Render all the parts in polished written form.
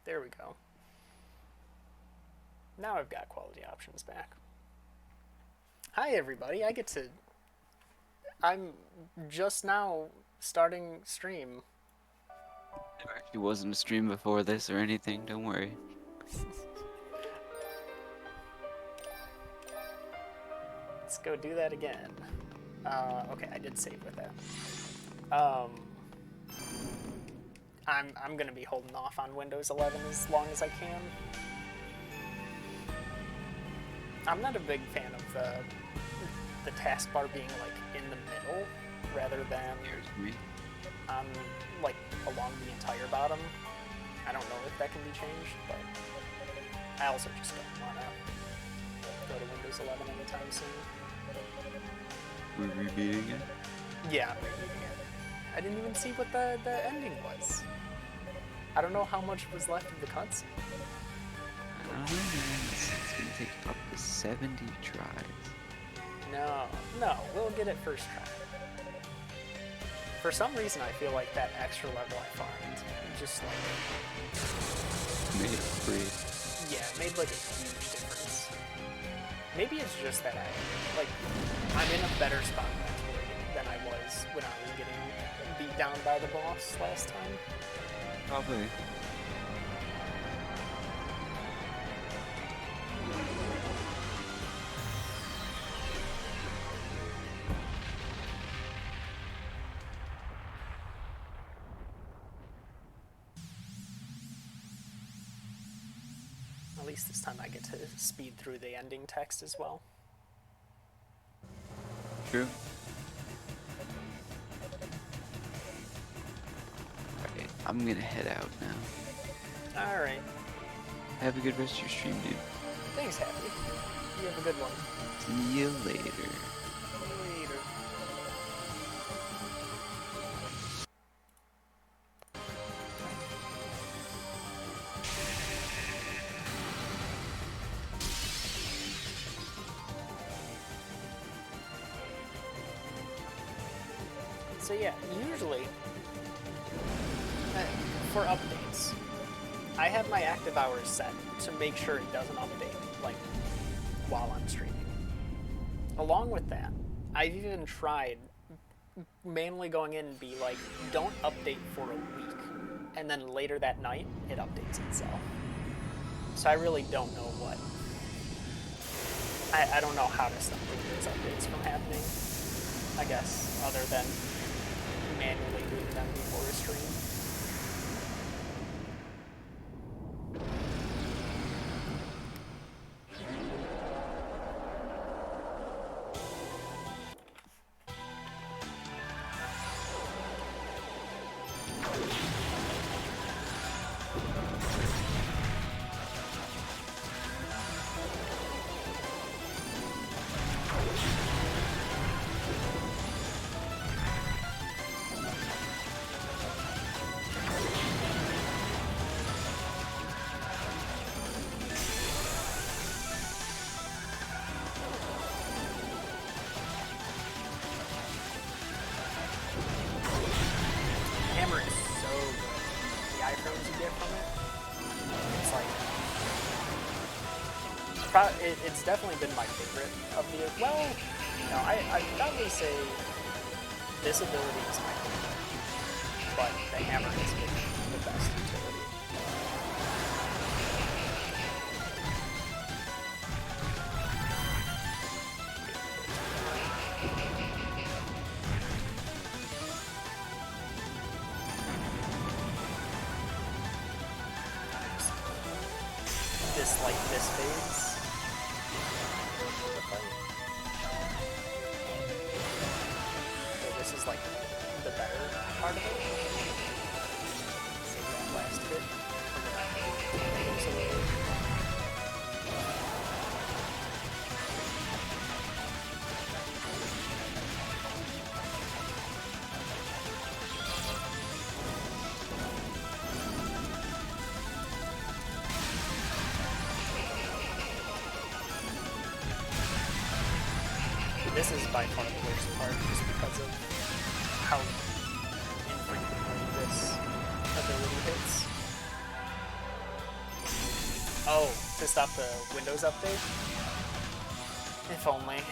There we go. Now I've got quality options back. Hi everybody, I'm just now starting stream. There actually wasn't a stream before this or anything, don't worry. Let's go do that again. Okay, I did save with that. I'm gonna be holding off on Windows 11 as long as I can. I'm not a big fan of the taskbar being like in the middle rather than on like along the entire bottom. I don't know if that can be changed, but I also just don't want to go to Windows 11 anytime soon. We're rebeating it? Yeah, I'm rebeating it. I didn't even see what the ending was. I don't know how much was left of the cutscene. I don't know, man. It's gonna take up to 70 tries. No, we'll get it first try. For some reason, I feel like that extra level I farmed just like Made it free. Yeah, it made like a huge difference. Maybe it's just that I'm in a better spot mentally than I was when I was getting beat down by the boss last time. Probably. At least this time I get to speed through the ending text as well. True. Alright, I'm gonna head out now. Alright. Have a good rest of your stream, dude. Thanks, Happy. You have a good one. See you later. Later. So yeah, usually, for updates, I have my active hours set to make sure it doesn't update, like, while I'm streaming. Along with that, I've even tried manually going in and be like, don't update for a week, and then later that night, it updates itself. So I really don't know what. I don't know how to stop those updates from happening, I guess, other than manually doing them before a stream. Hammer is so good. The iframes you get from it, it's definitely been my favorite of the. Well, no, I'd probably say this ability is my favorite, but the hammer has been the best utility. This phase. So this is like the better part of it. Save that last bit. This is by far the worst part, just because of how infrequently this ability hits. Oh, to stop the Windows update? If only.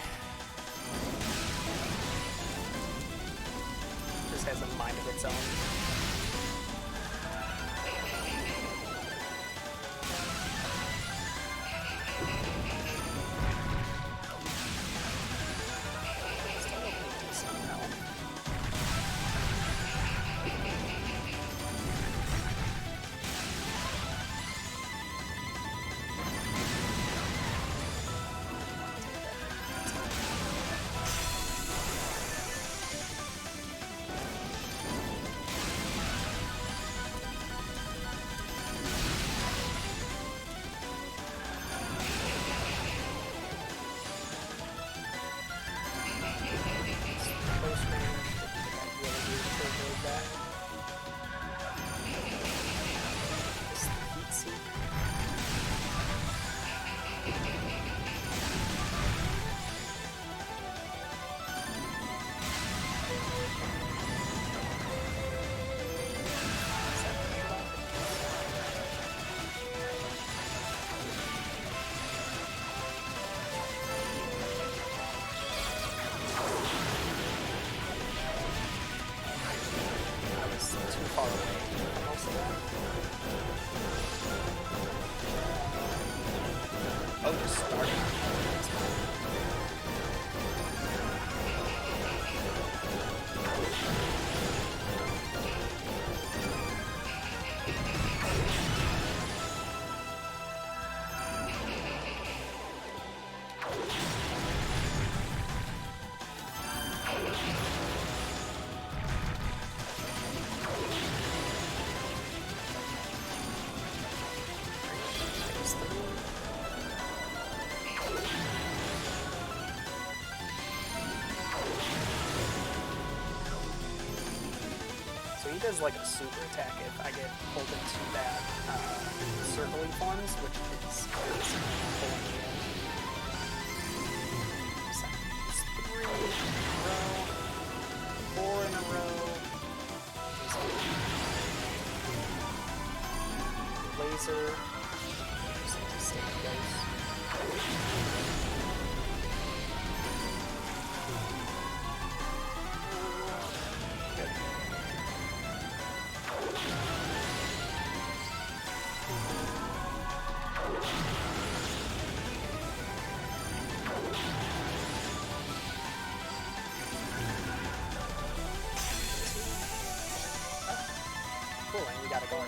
Just has a mind of its own. Oh, just starting. So he does like a super attack if I get pulled into that circling forms, which is pulling me in. So it's 3 in a row, 4 in a row. Laser. Just need to stay close. Cool, and we got a guard.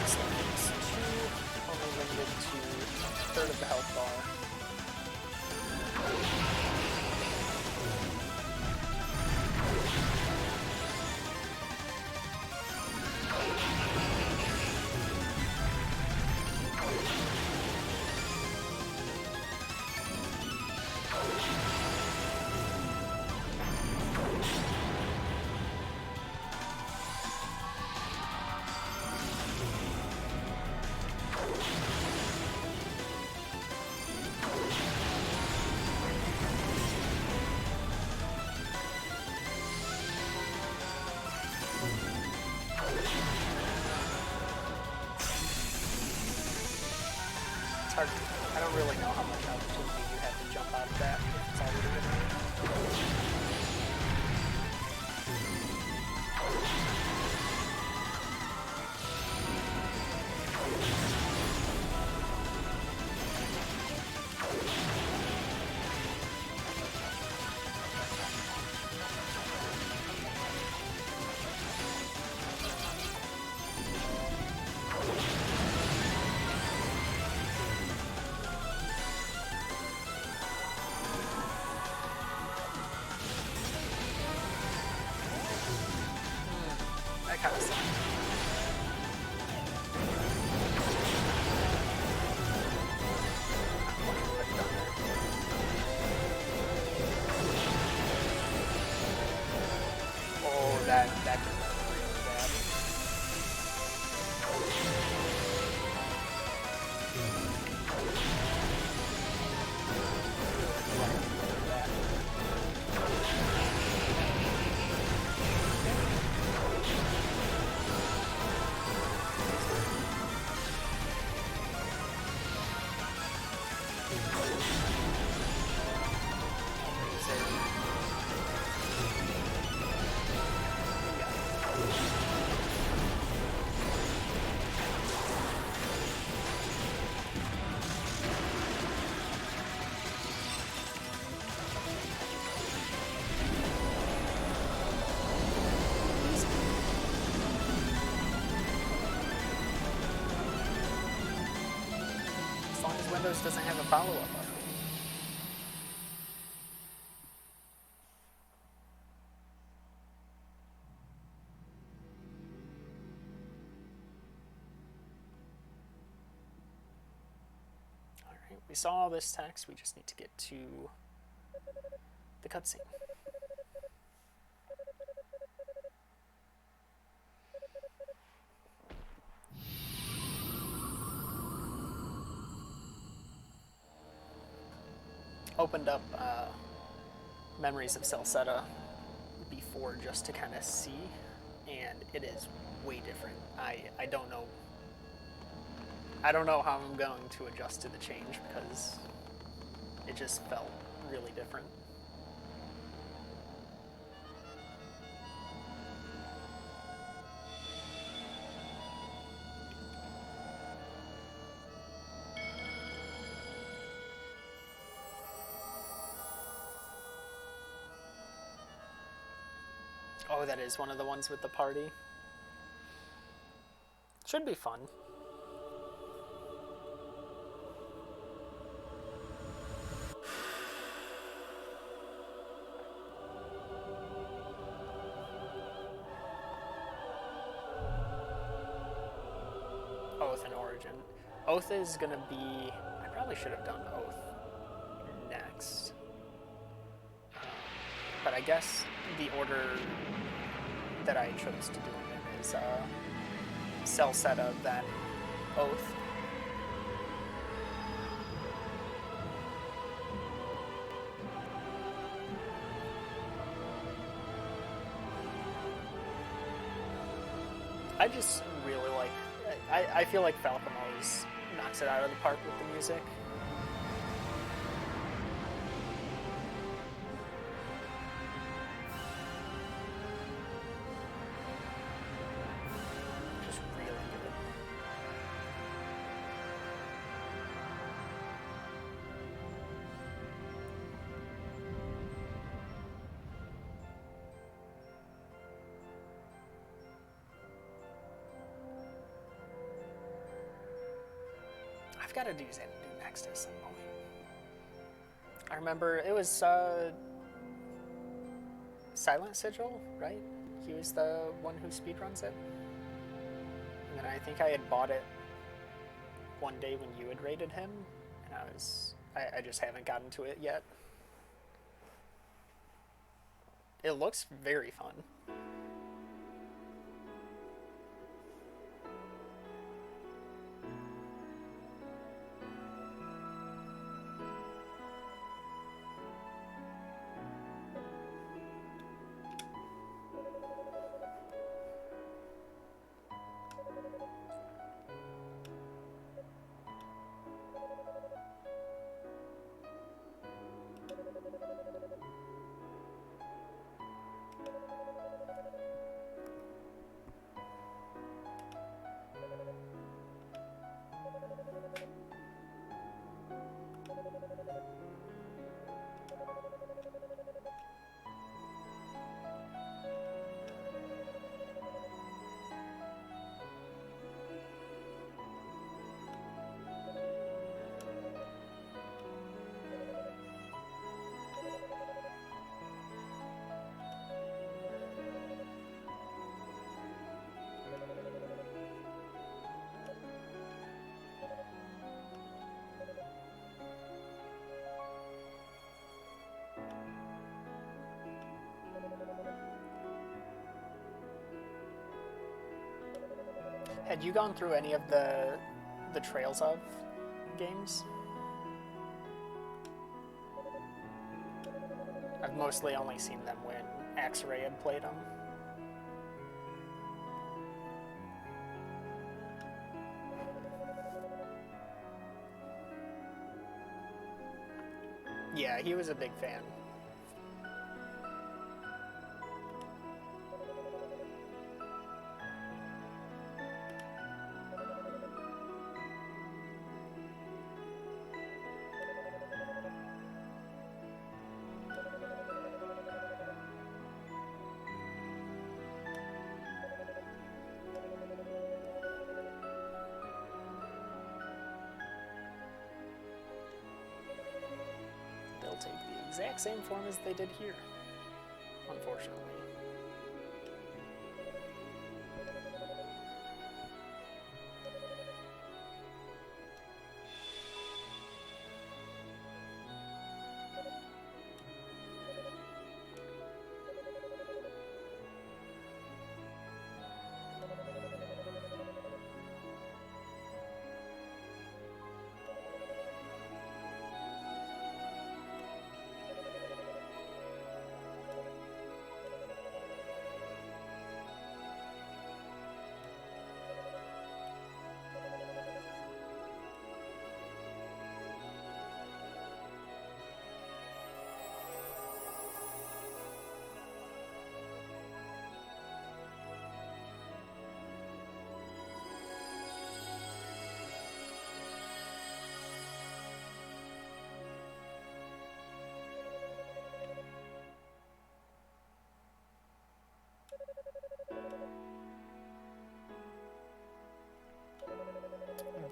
Just like these two, only limited to a third of the health bar. It's hard. I don't really know how much opportunity you have to jump out of that if it's already in there. of those doesn't have a follow-up button. Alright, we saw all this text, we just need to get to the cutscene. Opened up Memories of Celceta before just to kind of see, and it is way different. I don't know. I don't know how I'm going to adjust to the change because it just felt really different. Oh, that is one of the ones with the party. Should be fun. Oath and Origin. Oath is gonna be... I probably should have done Oath next. But I guess the order that I chose to do it in is Celceta, then Oath. I just really like... I feel like Falcom always knocks it out of the park with the music. Just really good. I've got to do Xanadu next at some point. I remember it was Silent Sigil, right? He was the one who speedruns it. And then I think I had bought it one day when you had rated him, and I just haven't gotten to it yet. It looks very fun. Had you gone through any of the Trails of games? I've mostly only seen them when Axeray had played them. Yeah, he was a big fan. exact same form as they did here, unfortunately.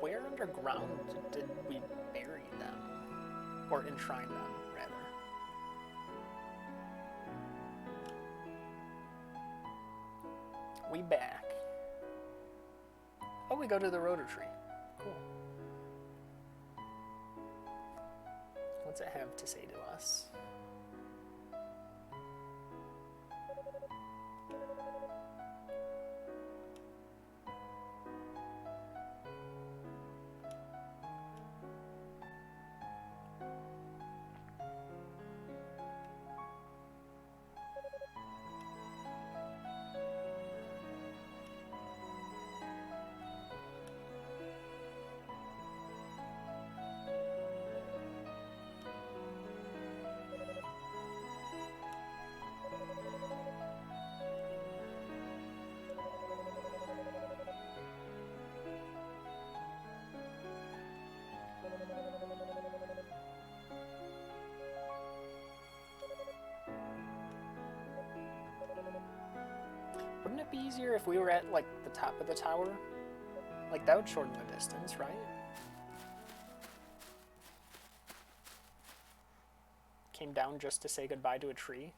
Where underground did we bury them? Or enshrine them, rather? We back. Oh, we go to the rotor tree. Cool. What's it have to say to us? Wouldn't it be easier if we were at, like, the top of the tower? Like, that would shorten the distance, right? Came down just to say goodbye to a tree?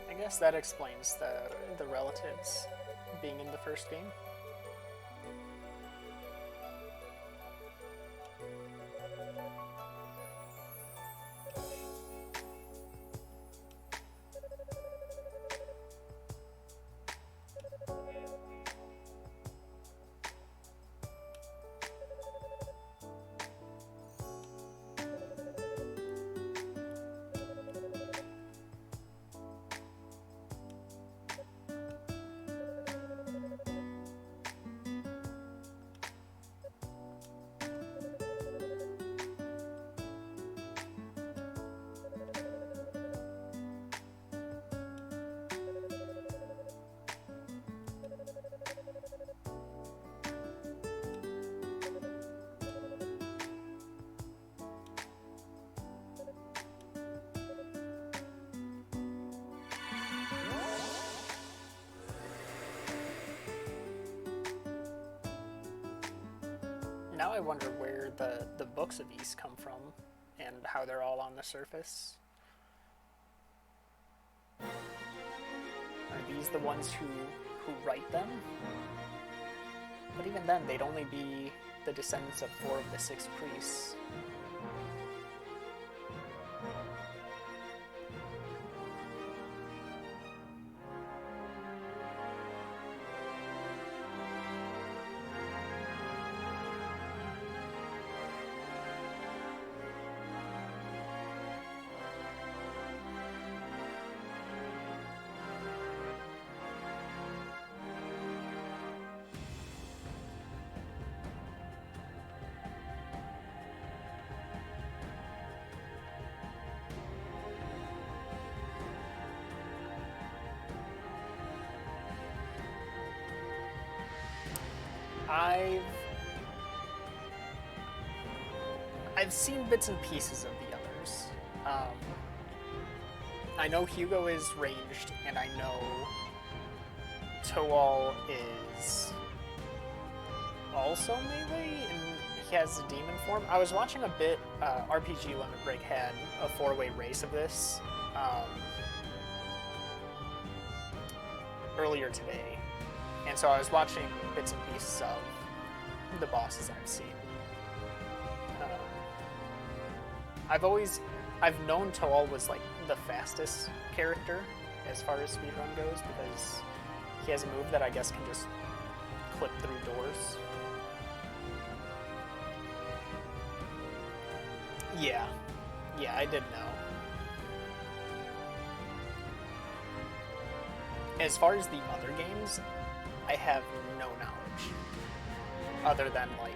I guess that explains the relatives being in the first game. Now I wonder where the books of Ys come from and how they're all on the surface. Are these the ones who write them? But even then, they'd only be the descendants of 4 of the 6 priests. I've I've seen bits and pieces of the others. I know Hugo is ranged, and I know Toal is also melee, and he has a demon form. I was watching a bit. RPG Limit Break had a 4-way race of this earlier today, and so I was watching bits and pieces of the bosses I've seen. I've known Toal was like the fastest character as far as speedrun goes because he has a move that I guess can just clip through doors. Yeah, I did know. As far as the other games, I have no knowledge other than like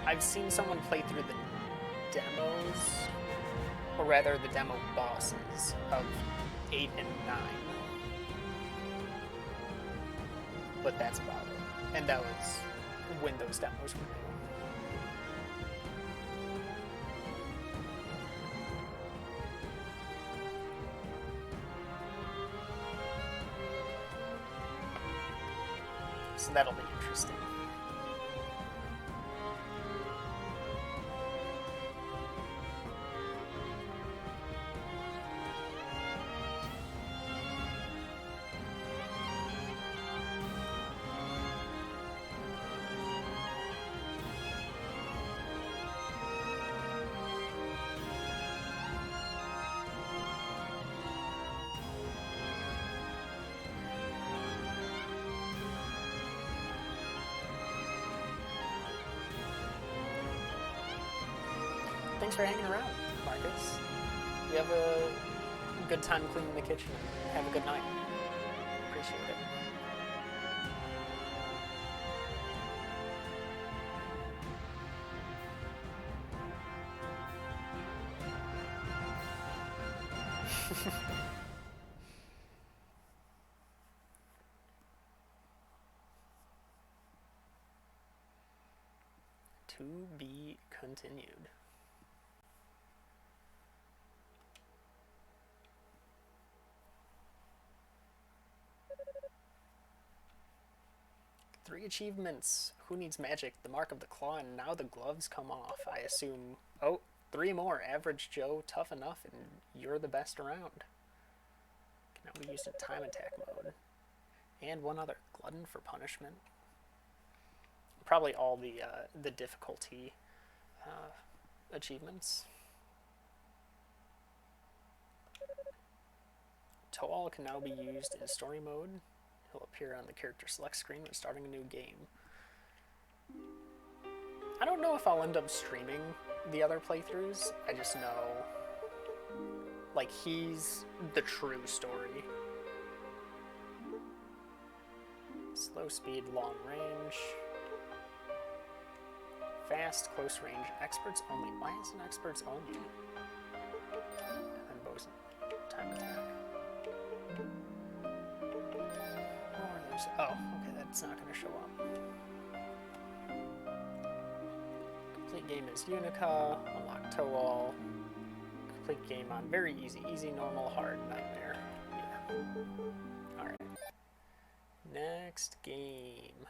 I've seen someone play through the demos, or rather the demo bosses of 8 and 9. But that's about it. And that was when those demos were new. So that'll be interesting. Thanks for hanging around, Marcus. You have a good time cleaning the kitchen. Have a good night. Appreciate it. To be continued. Three achievements. Who needs magic? The mark of the claw, and now the gloves come off. I assume. Oh, 3 more. Average Joe, tough enough, and you're the best around. Can now be used in time attack mode. And one other. Glutton for punishment. Probably all the difficulty achievements. Toal can now be used in story mode. He'll appear on the character select screen when starting a new game. I don't know if I'll end up streaming the other playthroughs. I just know, like, he's the true story. Slow speed, long range. Fast, close range, experts only. Why is it experts only? And then bows, time attack. Oh, okay, that's not going to show up. Complete game is Yunica, unlock Toal. Complete game on very easy, normal, hard, nightmare. Yeah. Alright. Next game.